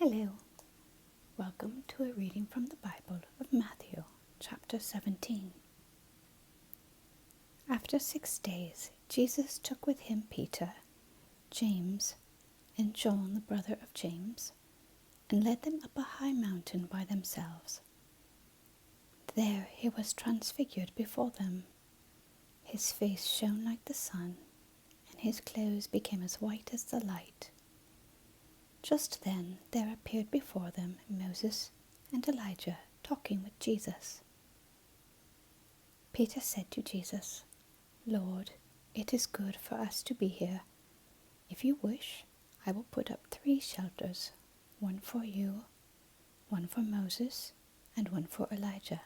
Hello, welcome to a reading from the Bible of Matthew, chapter 17. After 6 days, Jesus took with him Peter, James, and John, the brother of James, and led them up a high mountain by themselves. There he was transfigured before them. His face shone like the sun, and his clothes became as white as the light. Just then there appeared before them Moses and Elijah talking with Jesus. Peter said to Jesus, "Lord, it is good for us to be here. If you wish, I will put up 3 shelters, one for you, one for Moses, and one for Elijah."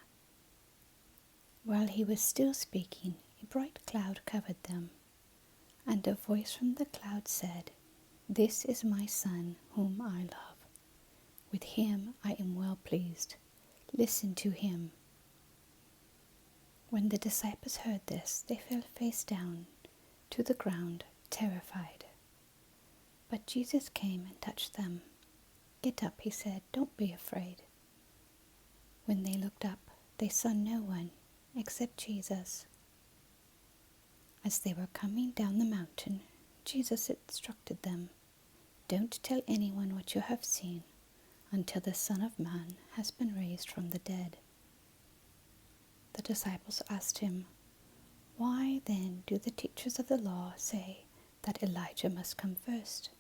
While he was still speaking, a bright cloud covered them, and a voice from the cloud said, "This is my Son, whom I love. With him I am well pleased. Listen to him." When the disciples heard this, they fell face down to the ground, terrified. But Jesus came and touched them. "Get up," he said, "don't be afraid." When they looked up, they saw no one except Jesus. As they were coming down the mountain, Jesus instructed them, "Don't tell anyone what you have seen until the Son of Man has been raised from the dead." The disciples asked him, "Why then do the teachers of the law say that Elijah must come first?"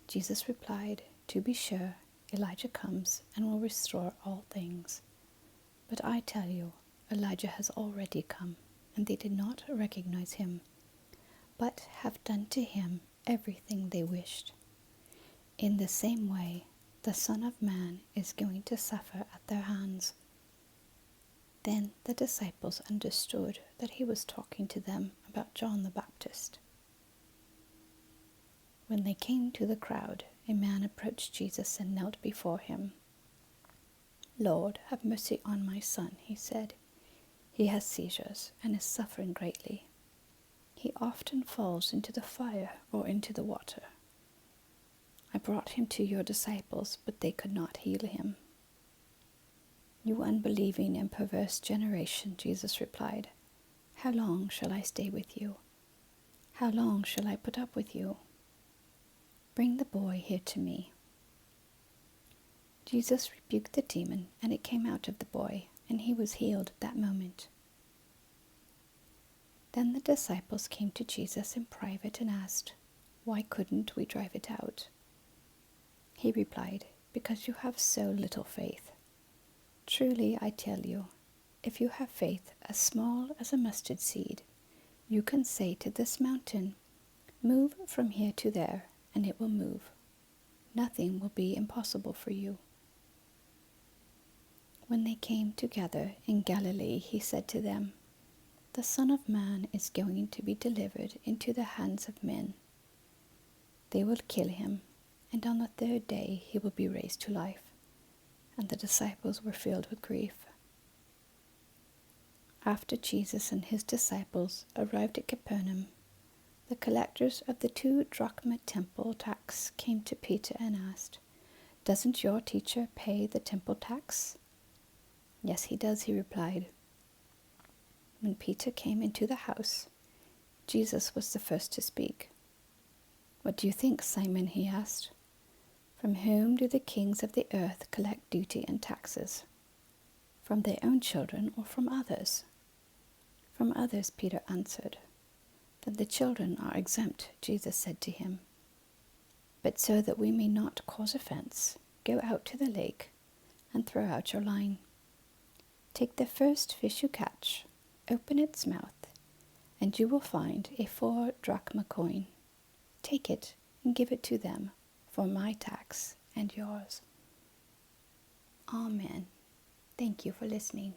Jesus replied, "To be sure, Elijah comes and will restore all things. But I tell you, Elijah has already come, and they did not recognize him, but have done to him everything they wished. In the same way, the Son of Man is going to suffer at their hands." Then the disciples understood that he was talking to them about John the Baptist. When they came to the crowd, a man approached Jesus and knelt before him. "Lord, have mercy on my son," he said. "He has seizures and is suffering greatly. He often falls into the fire or into the water. I brought him to your disciples, but they could not heal him." "You unbelieving and perverse generation," Jesus replied, "how long shall I stay with you? How long shall I put up with you? Bring the boy here to me." Jesus rebuked the demon, and it came out of the boy, and he was healed at that moment. Then the disciples came to Jesus in private and asked, "Why couldn't we drive it out?" He replied, "Because you have so little faith. Truly, I tell you, if you have faith as small as a mustard seed, you can say to this mountain, 'Move from here to there,' and it will move. Nothing will be impossible for you." When they came together in Galilee, he said to them, "The Son of Man is going to be delivered into the hands of men. They will kill him, and on the 3rd day he will be raised to life." And the disciples were filled with grief. After Jesus and his disciples arrived at Capernaum, the collectors of the 2 drachma temple tax came to Peter and asked, "Doesn't your teacher pay the temple tax?" "Yes, he does," he replied. When Peter came into the house, Jesus was the first to speak. "What do you think, Simon?" he asked. "From whom do the kings of the earth collect duty and taxes? From their own children or from others?" "From others," Peter answered. "Then the children are exempt," Jesus said to him. "But so that we may not cause offense, go out to the lake and throw out your line. Take the first fish you catch, open its mouth, and you will find a 4 drachma coin. Take it and give it to them for my tax and yours." Amen. Thank you for listening.